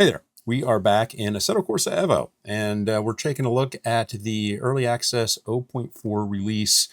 Hey there, we are back in Assetto Corsa EVO, and we're taking a look at the early access 0.4 release.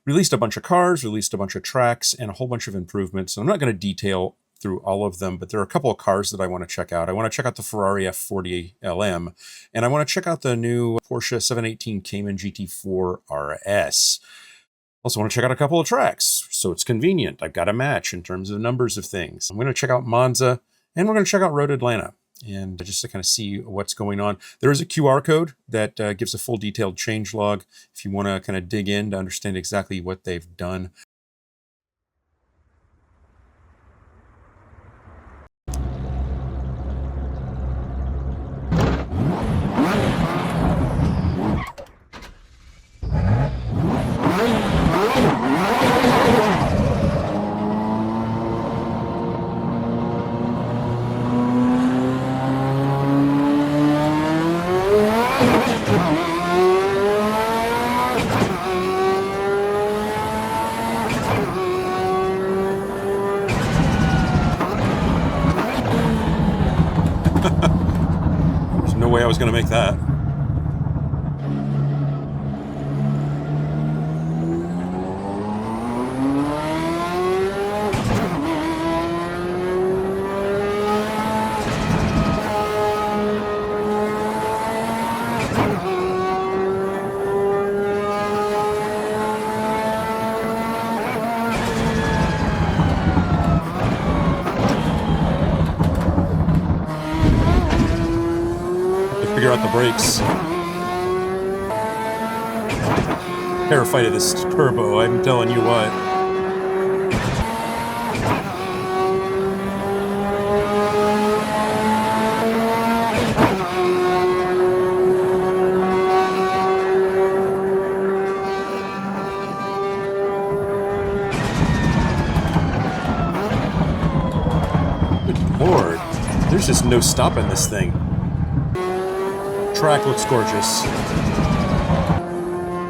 Released a bunch of cars, released a bunch of tracks, and a whole bunch of improvements. I'm not going to detail through all of them, but there are a couple of cars that I want to check out. I want to check out the Ferrari F40 LM, and I want to check out the new Porsche 718 Cayman GT4 RS. Also want to check out a couple of tracks, so it's convenient. I've got a match in terms of numbers of things. I'm going to check out Monza, and we're going to check out Road Atlanta. And just to kind of see what's going on. There is a QR code that gives a full detailed change log if you want to kind of dig in to understand exactly what they've done. There's no way I was going to make that. Figure out the brakes. Terrified of this turbo, I'm telling you what. Good Lord, there's just no stopping this thing. Track looks gorgeous.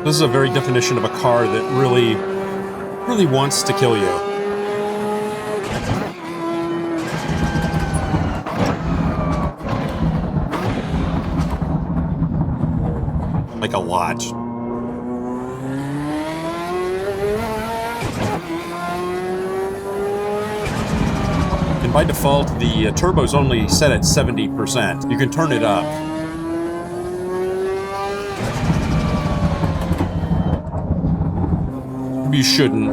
This is a very definition of a car that really wants to kill you. Like a lot. And by default, the turbo's only set at 70%. You can turn it up. You shouldn't.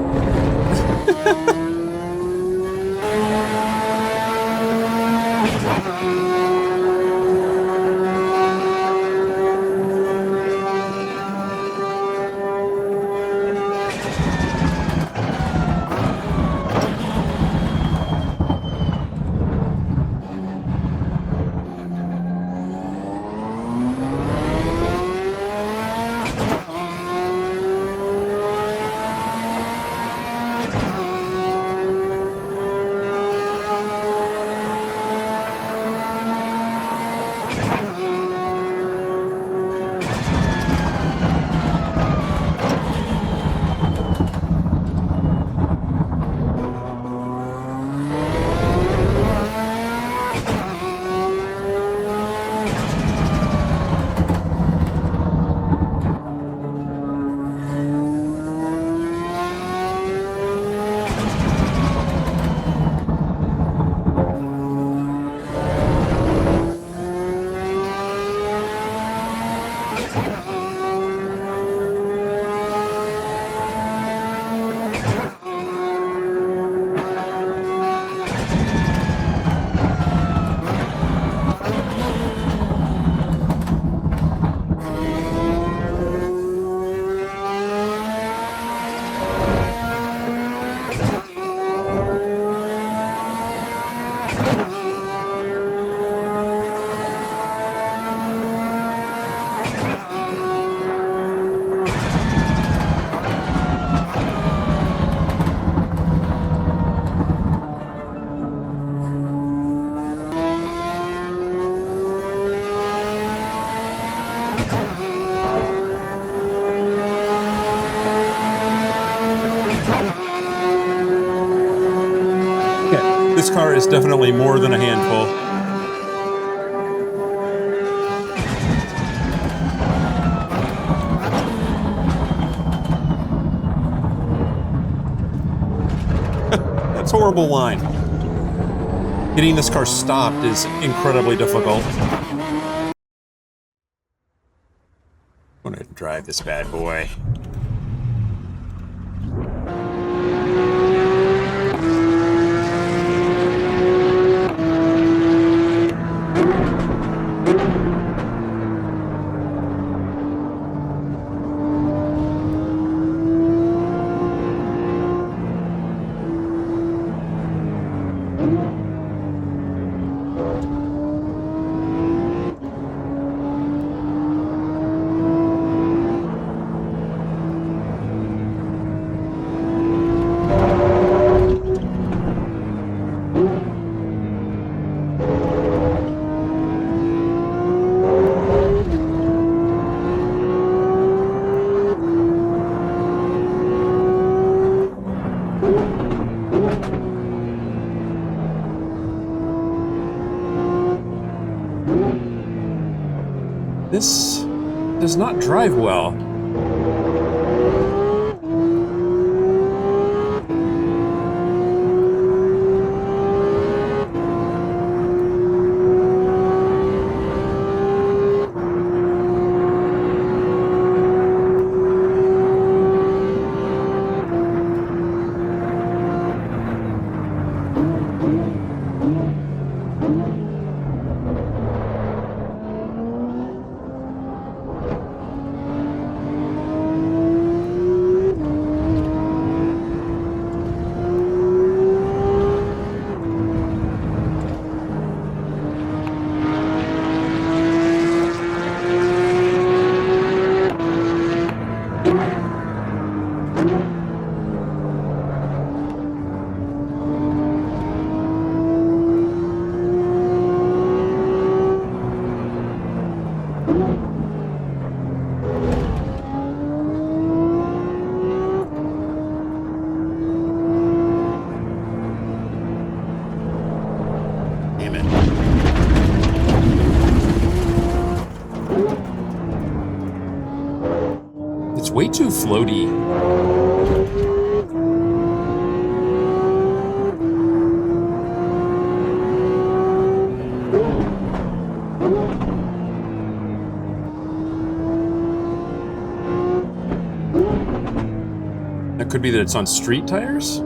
This car is definitely more than a handful. It's a horrible line. Getting this car stopped is incredibly difficult. I'm gonna drive this bad boy. This does not drive well. Way too floaty. That could be that it's on street tires?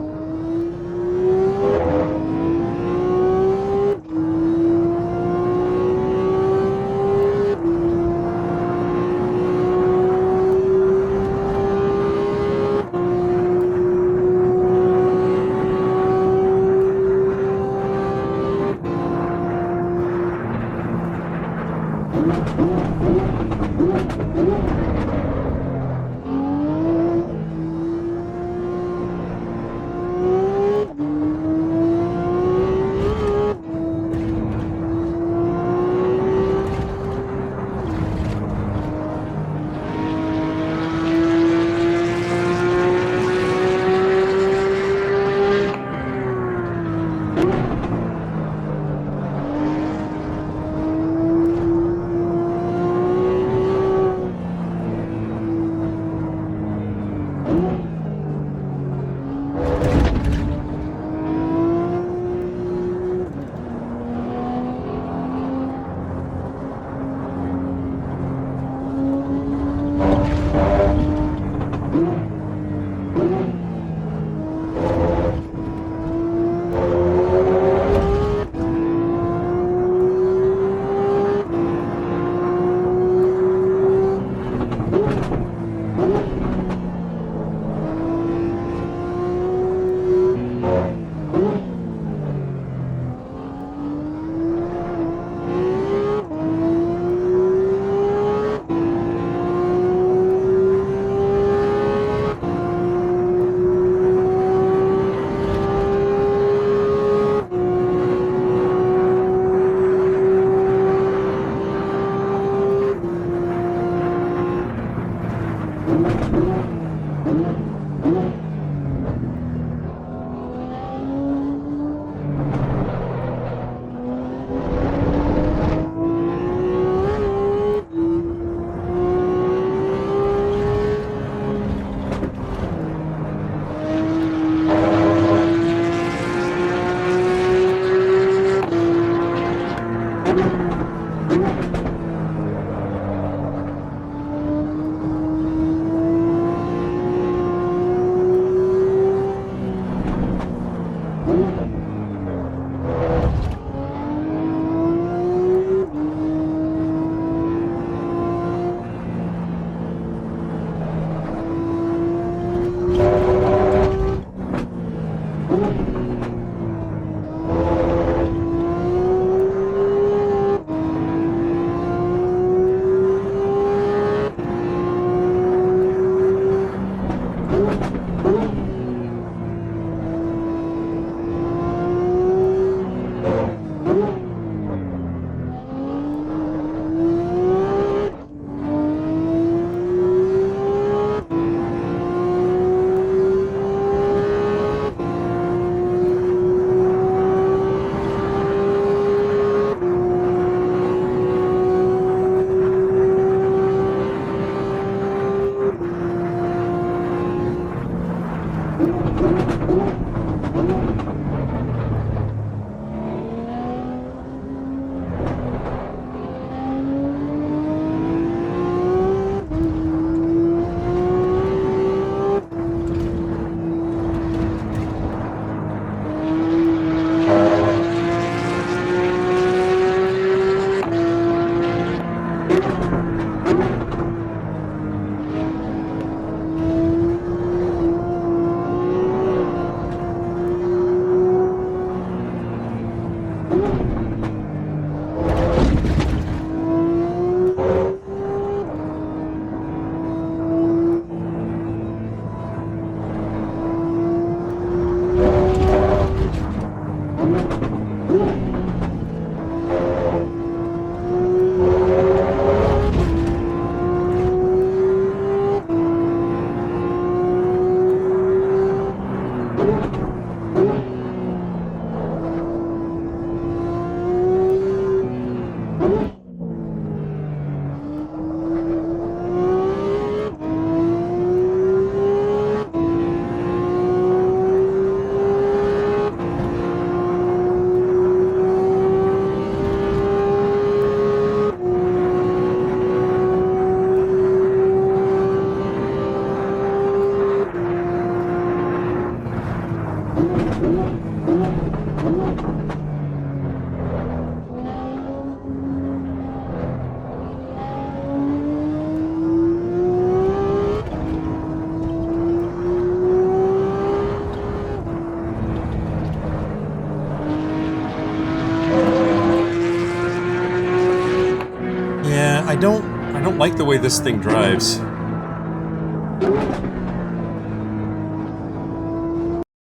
Yeah, I don't like the way this thing drives.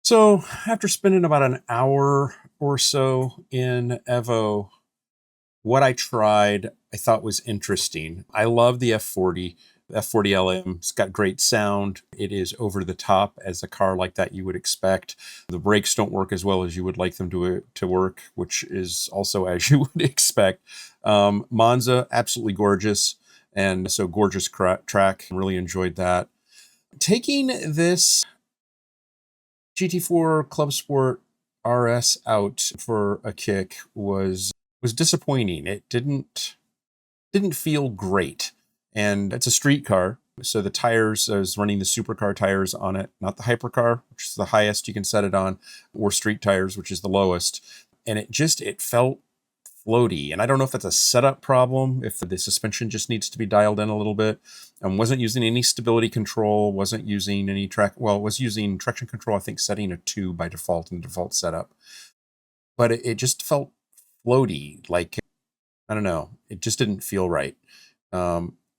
So after spending about an hour or so in EVO, what I tried I thought was interesting. I love the F40. F40 LM. It's got great sound. It is over the top as a car like that you would expect. The brakes don't work as well as you would like them to work, which is also as you would expect. Monza, absolutely gorgeous. And so gorgeous track. Really enjoyed that. Taking this GT4 Club Sport RS out for a kick was disappointing. It didn't feel great. And it's a street car. So the tires, I was running the supercar tires on it, not the hypercar, which is the highest you can set it on, or street tires, which is the lowest. And it felt floaty. And I don't know if that's a setup problem, if the suspension just needs to be dialed in a little bit. Wasn't using any stability control, wasn't using any was using traction control, I think setting a 2 by default in the default setup. But it just felt floaty, like, I don't know, it just didn't feel right.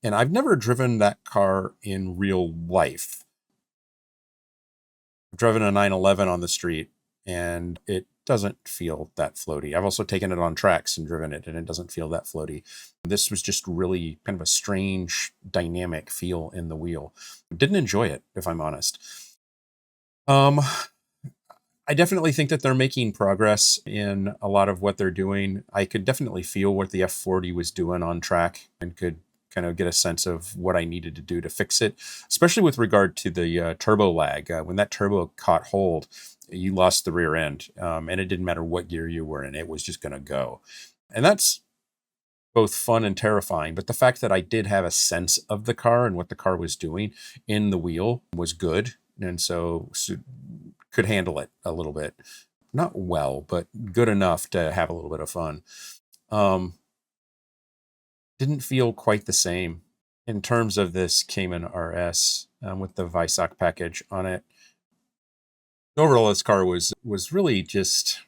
And I've never driven that car in real life. I've driven a 911 on the street, and it doesn't feel that floaty. I've also taken it on tracks and driven it, and it doesn't feel that floaty. This was just really kind of a strange dynamic feel in the wheel. Didn't enjoy it, if I'm honest. I definitely think that they're making progress in a lot of what they're doing. I could definitely feel what the F40 was doing on track and could kind of get a sense of what I needed to do to fix it, especially with regard to the turbo lag. When that turbo caught hold, you lost the rear end, and it didn't matter what gear you were in, it was just going to go. And that's both fun and terrifying. But the fact that I did have a sense of the car and what the car was doing in the wheel was good. And so could handle it a little bit. Not well, but good enough to have a little bit of fun. Didn't feel quite the same in terms of this Cayman RS with the Visoc package on it. Overall, this car was really just,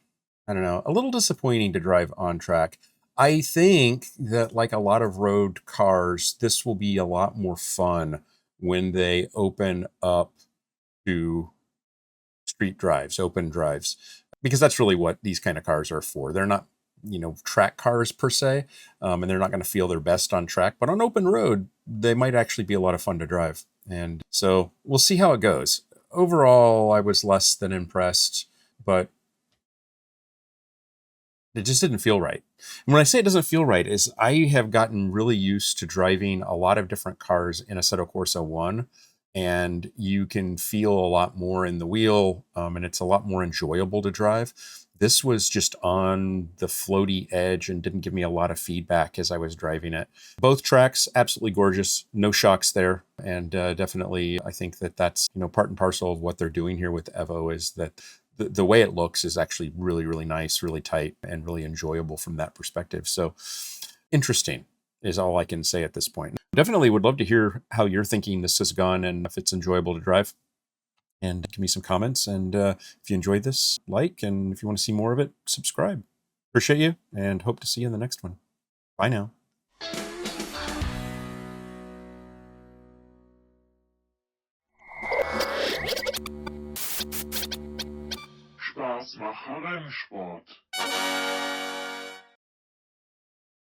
I don't know, a little disappointing to drive on track. I think that, like a lot of road cars, this will be a lot more fun when they open up to street drives, open drives, because that's really what these kind of cars are for. They're not, track cars per se, and they're not going to feel their best on track, but on open road, they might actually be a lot of fun to drive. And so we'll see how it goes. Overall, I was less than impressed, but it just didn't feel right. And when I say it doesn't feel right, is I have gotten really used to driving a lot of different cars in Assetto Corsa 1, and you can feel a lot more in the wheel, and it's a lot more enjoyable to drive. This was just on the floaty edge and didn't give me a lot of feedback as I was driving it. Both tracks, absolutely gorgeous. No shocks there. And definitely, I think that that's, part and parcel of what they're doing here with EVO is that the way it looks is actually really, really nice, really tight, and really enjoyable from that perspective. So interesting is all I can say at this point. Definitely would love to hear how you're thinking this has gone and if it's enjoyable to drive. And give me some comments. And if you enjoyed this, like, and if you want to see more of it, subscribe. Appreciate you and hope to see you in the next one. Bye now. Spaß machen Rennsport.